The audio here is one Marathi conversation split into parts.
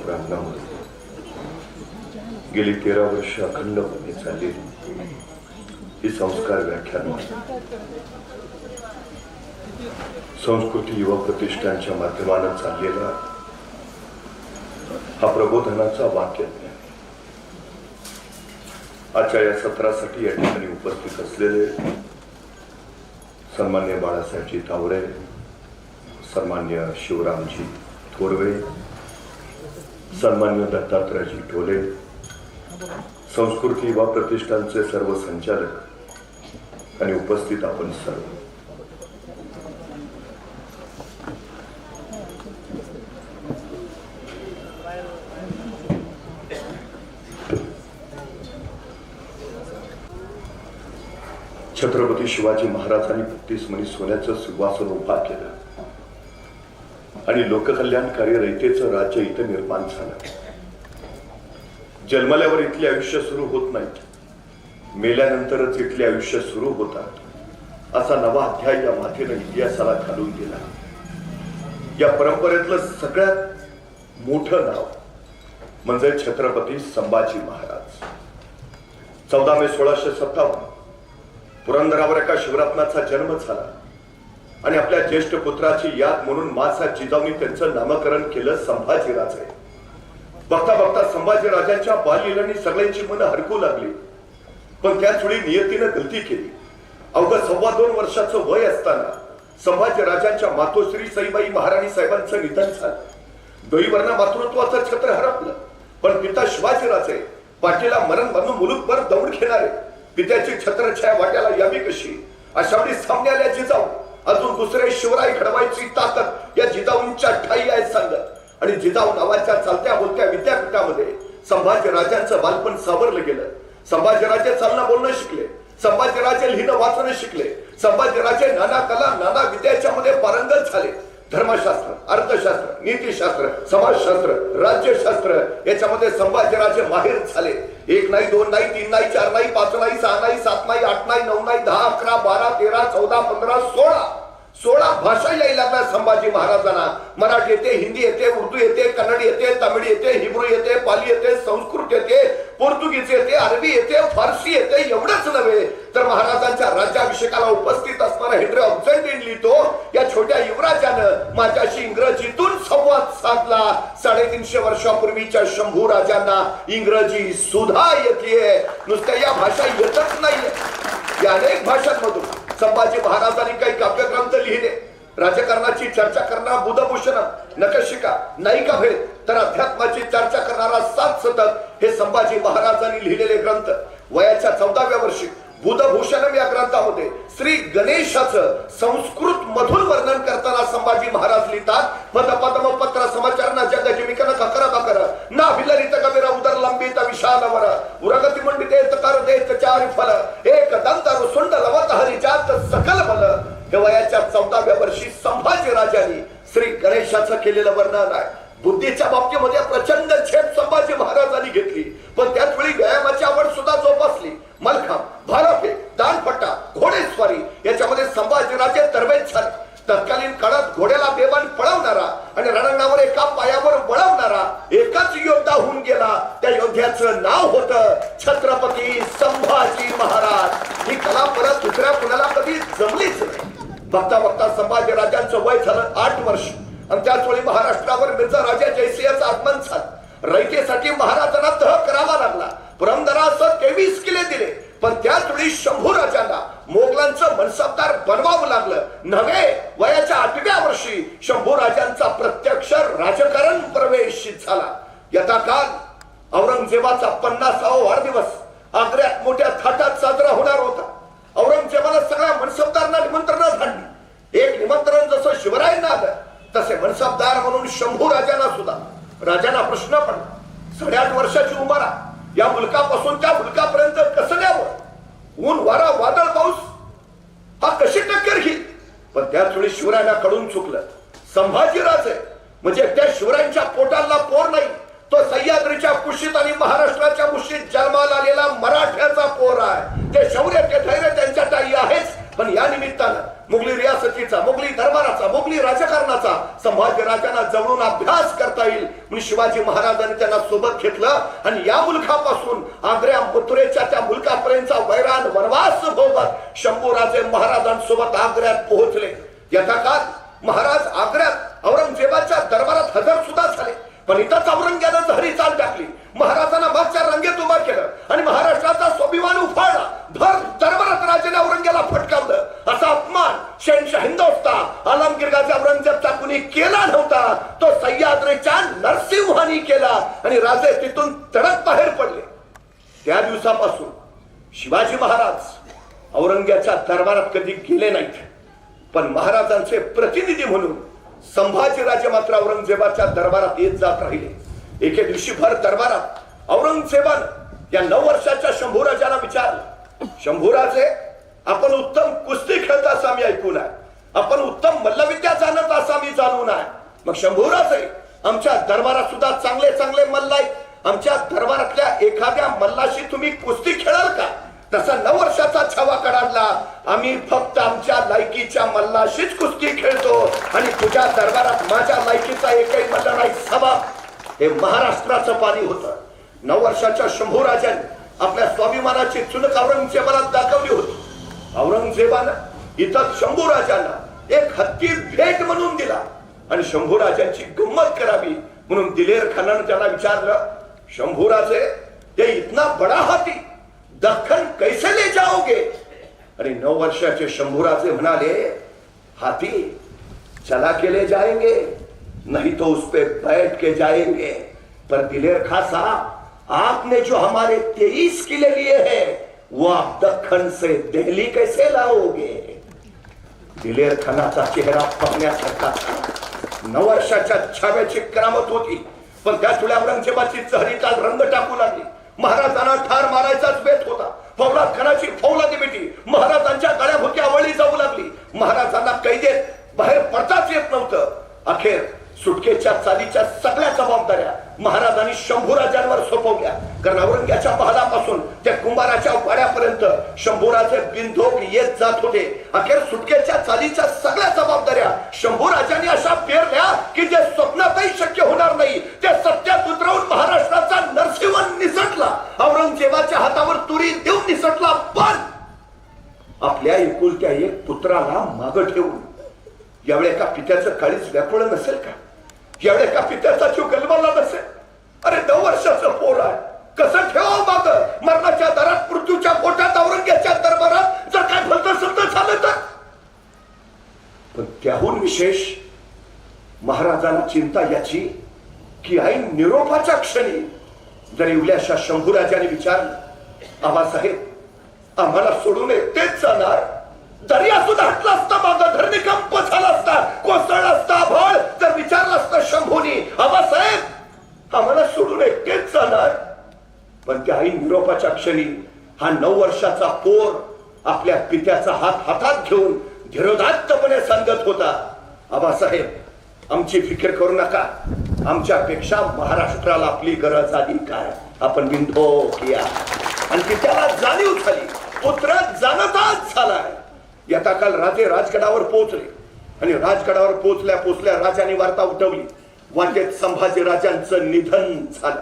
प्रांगणामध्ये गेली 13 वर्ष अखंडपणे चाललेली ही संस्कार व्याख्यान संस्कृती युवा प्रतिष्ठानच्या माध्यमाने चाललेला हा प्रबोधनाचा वाक्यज्ञ आजच्या या सत्रासाठी या ठिकाणी उपस्थित असलेले सन्मान्य बाळासाहेबजी तावरे, सन्मान्य शिवरामजी थोरवे, सन्मान्य दत्तात्रयजी टोले, संस्कृती युवा प्रतिष्ठानचे सर्व संचालक आणि उपस्थित आपण सर्व, छत्रपती शिवाजी महाराजांनी 32 मणी सोन्याचं सिंहासन उभा केलं आणि लोककल्याणकारी रयतेचं राज्य इथे निर्माण झालं. जन्मल्यावर इथले आयुष्य सुरू होत नाही, मेल्यानंतरच इथले आयुष्य सुरू होतात असा नवा अध्याय या मातेने इतिहासाला घालून दिला. या परंपरेतलं सगळ्यात मोठं नाव म्हणजे छत्रपती संभाजी महाराज. 14 मे 1657 पुरंदरावर एका शिवरत्नाचा जन्म झाला आणि आपल्या ज्येष्ठ पुत्राची याद म्हणून मासाहेब जिजाऊंनी त्यांचं नामकरण केलं संभाजीराजे. बघता बघता संभाजीराजांच्या बाललीलांनी सगळ्यांची मनं हरकू लागली, पण त्याच वेळी नियतीनं गलती केली. अवघं 2.25 वर्षाचं वय असताना संभाजीराजांच्या मातोश्री सईबाई महाराणी साहेबांचं निधन झालं. दोईवरना मातृत्वाचं छत्र हरपलं, पण पिता शिवाजीराजे पाठीला मरण बांधून मुलूकभर दौड घेणारे पित्याची छत्रछाया वाट्याला यावी कशी अशा वेळी सामने आल्या जिजाऊ. अजून दुसरे शिवराय घडवायची ताकद या जिजाऊंच्या ठाई आहे सांगत आणि जिजाऊ नावाच्या चालत्या बोलत्या विद्यापीठामध्ये संभाजीराजांचं बालपण सावरलं गेलं. संभाजीराजे चालणं बोलणं शिकले, संभाजीराजे लिहिणं वाचणं शिकले, संभाजीराजे नाना कला नाना विद्याच्या मध्ये पारंगत झाले. धर्मशास्त्र, अर्थशास्त्र, नीतिशास्त्र, समाजशास्त्र, राज्यशास्त्र याच्यामध्ये संभाजीराजे माहिर झाले. 1 नाही 2 नाही 3 नाही 4 नाही 5 नाही 6 नाही 7 नाही 8 नाही 9 नाही 10 11 12 13 14 15 16 भाषा यायला लागल्या संभाजी महाराजांना. मराठी येते, हिंदी येते, उर्दू येते, कन्नड येते, तमिळ येते, हिब्रू येते, पाली येते, संस्कृत येते, पोर्तुगीज येते, अरबी येते, फारसी येते. एवढंच नव्हे तर महाराजांच्या राज्याभिषेकाला उपस्थित असणारा हेनरी ऑक्झेंटिन लिहितो या छोट्या युवराजानं माझ्याशी इंग्रजीतून संवाद साधला. 350 वर्षापूर्वीच्या शंभू राजांना इंग्रजी सुद्धा येते. नुसत्या या भाषा येतच नाहीये, या अनेक भाषांमधून संभाजी महाराजांनी काही काव्यग्रंथ लिहिले. राजकारणाची चर्चा करणारा बुधभूषणम, नखशिका, नायिका भेद तर अध्यात्माची चर्चा करणारा 7 शतक हे संभाजी महाराजांनी लिहिलेले ग्रंथ. वयाच्या 14व्या वर्षी बुधभूषणम या ग्रंथामध्ये श्री गणेशाचं संस्कृत मधून वर्णन करताना संभाजी महाराज लिहितात. पद पद्म पत्र समाचार जग जिमिकन ककर ककर ना विलरित कबीर उदर लंबित विशालवर उरगती मंडिते तकार देत चार फल एक दंतर सुंड लवत हरिजात सकल बल. हे वयाच्या 14व्या वर्षी संभाजी राजांनी श्री गणेशाचं केलेलं वर्णन आहे. बुद्धीच्या बाबतीमध्ये प्रचंड झेप संभाजी महाराजांनी घेतली, पण त्याच वेळी व्यायामाची आवड सुद्धा जोपासली. मलखांब, भालाफेक, दानपट्टा, घोडेस्वारी याच्यामध्ये संभाजीराजे तरबेज झाले. तत्कालीन काळात घोड्याला बेबान पळवणारा आणि रणांगणावर एका पायावर वळवणारा एकच योद्धा होऊन गेला. त्या योद्ध्याचं नाव होतं छत्रपती संभाजी महाराज. ही कला परत दुसऱ्या कुणाला कधी जमलीच नाही. बघता बघता संभाजीराजांचं वय झालं 8 वर्ष आणि त्याच वेळी महाराष्ट्रावर मिर्झा राजा जयसिंहाचं आगमन झालं. रयतेसाठी महाराजांना तह करावा लागला. पुरंदरासह 23 किल्ले दिले, पण त्याच वेळी शंभू राजांना मोगलांचं मनसबदार बनवावं लागलं. नव्हे, वयाच्या 8व्या वर्षी शंभू राजांचा प्रत्यक्ष राजकारण प्रवेश झाला. यथा काल औरंगजेबाचा 50वा वाढदिवस आग्र्यात मोठ्या थाटात साजरा होणार होता. औरंगजेबाला सगळ्या मनसबदारांना निमंत्रण झाली. एक निमंत्रण जसं शिवरायांना आलं तसे मनसबदार म्हणून शंभू राजांना सुद्धा. राजांना प्रश्न पडला, 8.5 वर्षाची उंबरा या मुलकापासून त्या मुलकापर्यंत कसं न्यावं? ऊन वारा वादळ पाऊस हा कशी टक्कर घेईल? पण त्याच वेळी शिवरायांना कळून चुकलं. संभाजीराजे म्हणजे त्या शिवरायांच्या पोटाला पोर नाही, तो सह्याद्रीच्या कुशीत आणि महाराष्ट्राच्या कुशीत जन्माला आलेला मराठ्याचा पोर आहे. ते शौर्य ते धैर्य त्यांच्या ठाई आहेच, पण या निमित्तानं मुघली रियासतीचा, मुघली दरबाराचा, मुघली मोगली राजकारणाचा संभाजीराजांना जवळून अभ्यास करता येईल म्हणून शिवाजी महाराजांनी त्यांना सोबत घेतलं आणि या मुलखापासून आग्र्या मथुरेच्या त्या मुलखापर्यंतचा वैराण वनवास भोगत शंभूराजे महाराजांसोबत आग्र्यात पोहोचले. यथा काळ महाराज आग्र्यात औरंगजेबाच्या दरबारात हजर सुद्धा झाले, पण इथंच औरंग्यानं जहरी चाल टाकली. महाराजांना मागच्या रांगेत उभा केलं आणि महाराष्ट्राचा स्वाभिमान उफाळला. भर दरबारात राजाने औरंग्याला फटकावलं. असा अपमान शहनशाह हिंदुस्तान आलमगीर गाजी औरंगजेबचा कुणी केला नव्हता. तो सह्याद्रीच्या नरसिंहानी केला आणि राजे तिथून तडक बाहेर पडले. त्या दिवसापासून शिवाजी महाराज औरंग्याच्या दरबारात कधी गेले नाहीत, पण महाराजांचे प्रतिनिधी म्हणून संभाजीराजे मात्र औरंगजेबाच्या दरबारात येत जात राहिले. एके दिवशी भर दरबारात औरंगजेबान या 9 वर्षाच्या शंभूराजाला विचारलं, शंभूराजे आपण उत्तम कुस्ती खेळता असं आम्ही ऐकून आहे, आपण उत्तम मल्लविद्या जाणत असं आम्ही जाणून आहे. मग शंभूराजे आमच्या दरबारात सुद्धा चांगले चांगले मल्ल आहेत, आमच्या दरबारातल्या एखाद्या मल्लाशी तुम्ही कुस्ती खेळाल का? तसा 9 वर्षाचा छावा काढला. आम्ही फक्त आमच्या लायकीच्या मल्लाशीच कुस्ती खेळतो आणि तुझ्या दरबारात माझ्या लायकीचा एकही मल्ल नाही. सभा हे महाराष्ट्राचं पाणी होतं. 9 वर्षाच्या शंभूराजांनी आपल्या स्वाभिमानाची चुनक औरंगजेबाला दाखवली होती. औरंगजेबानं इथं शंभूराजांना एक हत्ती भेट म्हणून दिला आणि शंभूराजांची गंमत करावी म्हणून दिलेर खानानं त्याला विचारलं, शंभूराजे ये इतना बड़ा हाथी दख्खन कैसे ले जाओगे? आणि 9 वर्षाचे शंभूराजे म्हणाले, हाथी चला के ले जाएंगे, नहीं तो उस पे बैठ के जाएंगे. पर दिलेर खां साहब, आपने जो हमारे 23 किले लिए हैं वो आप दख्खन से दिल्ली कैसे लाओगे? दिलेर खानाचा चेहरा बघण्यासारखा था. 9 वर्षाच्या छाव्याची करामत होती, पण त्या तुला औरंगजेबाची चहरीचा रंग टाकू लागली. महाराजांना ठार मारायचाच बेत होता. फौलाद खानाची फौलादी बेटी महाराजांच्या गळ्याभोवती आवळली जाऊ लागली. महाराजांना कैदेत बाहेर पडताच येत नव्हतं. अखेर सुटकेच्या चालीच्या सगळ्या जबाबदाऱ्या महाराजांनी शंभूराजांवर सोपवल्या. कारण औरंग्याच्या महालापासून त्या कुंभाराच्या वाड्यापर्यंत शंभूराजे बिनधोक येत जात होते. अखेर सुटकेच्या चालीच्या सगळ्या जबाबदाऱ्या शंभूराजांनी अशा पेरल्या की जे स्वप्नातही शक्य होणार नाही ते सत्यात उतरवून महाराष्ट्राचा नरसिंह निसटला. औरंगजेबाच्या हातावर तुरी देऊन निसटला. पण आपल्या एकुलत्या एक पुत्राला माग ठेवून यावेळी एका पित्याचं काळीच व्याकुळ नसेल का? यावेळी एका पित्याचा जीव गलबलला नसेल? अरे 9 वर्षाचं पोर आहे, कसं ठेवावं माग? मरणाच्या दारात मृत्यूच्या पोटात औरंग्याच्या दरबारात जर काय भलत झालं तर? पण त्याहून विशेष महाराजांना चिंता याची की आई निरोपाच्या क्षणी जर इवल्याशा शंभूराजाने विचारलं, आबासाहेब आम्हाला सोडून एकटेच जाणार? दर्या सुद्धा हटला असता, मागं धरणीकंप झाला असता, कोसळला असता भळ जर विचारलं असतं शंभूनी, आबासाहेब आम्हाला सोडून एकटेच जाणार? पण त्या आई निरोपाच्या क्षणी हा 9 वर्षाचा पोर आपल्या पित्याचा हात हातात घेऊन धीरोदात्तपणे सांगत होता, आबासाहेब आमची फिकीर करू नका, आमच्यापेक्षा महाराष्ट्राला आपली गरज आली काय? आपण बिनधोक या. आणि ती त्याला जाणीव झाली. पुत्र जाणताच झालाय. यथा काल राजे राजगडावर पोहोचले आणि राजगडावर पोहोचल्या राजाने वार्ता उठवली, वाटेत संभाजी राजांचं निधन झालं.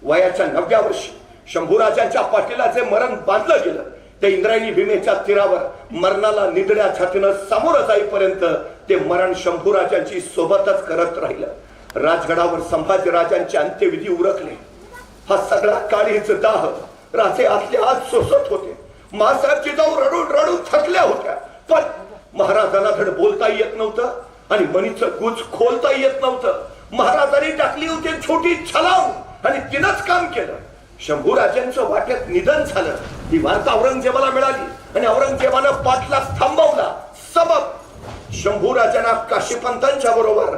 वयाच्या 9व्या वर्षी शंभूराजांच्या पाठीला जे मरण बांधलं गेलं ते इंद्रायणी भीमेच्या तीरावर मरणाला निधड्या छातीनं सामोरं जाईपर्यंत ते मरण शंभूराजांची सोबतच करत राहिलं. राजगडावर संभाजी राजांचे अंत्यविधी उरकले. हा सगळा काळीच दाह राजे आतल्या आत सोसत होते. महासाहेब जिजाऊ रडून रडून थकल्या होत्या, पण महाराजांना धड बोलता येत नव्हतं आणि मनीचं गुज खोलता येत नव्हतं. महाराजांनी टाकली होती छोटी छलाव आणि तिनंच काम केलं. शंभूराजांचं वाटेत निधन झालं. ही वार्ता औरंगजेबाला मिळाली आणि औरंगजेबानं पाठलाग थांबवला. सबब शंभूराजांना काशीपंतांच्या बरोबर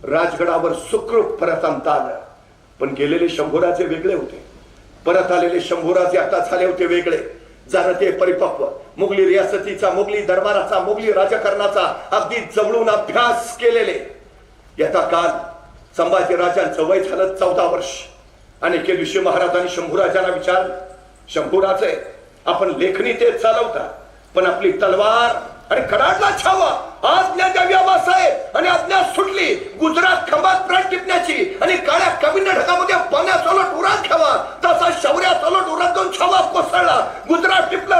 राजगडावर सुखरूप परत आणता आलं. पण गेलेले शंभूराजे वेगळे होते, परत आलेले शंभूराजे आता झाले होते वेगळे. जरा ते परिपक्व मुघली रियासतीचा, मुघली दरबाराचा, मुघली राजकारणाचा अगदी जवळून अभ्यास केलेले. यथा काल संभाजी राजांचं वय झालं 14 वर्ष आणि एके दिवशी महाराजांनी शंभूराजांना विचारलं, शंभूराजे आपण लेखणी ते चालवता, पण आपली तलवार आणि कडाडला छावा आज्ञा द्यावी आहे आणि आज्ञा सुटली गुजरात खंबात प्राण टिपण्याची आणि काळ्या कविन्य ढगामध्ये पाण्याचा लोट उरात घ्यावा तसा शौर्याचा लोट उरात जाऊन छावा कोसळला गुजरात टिपला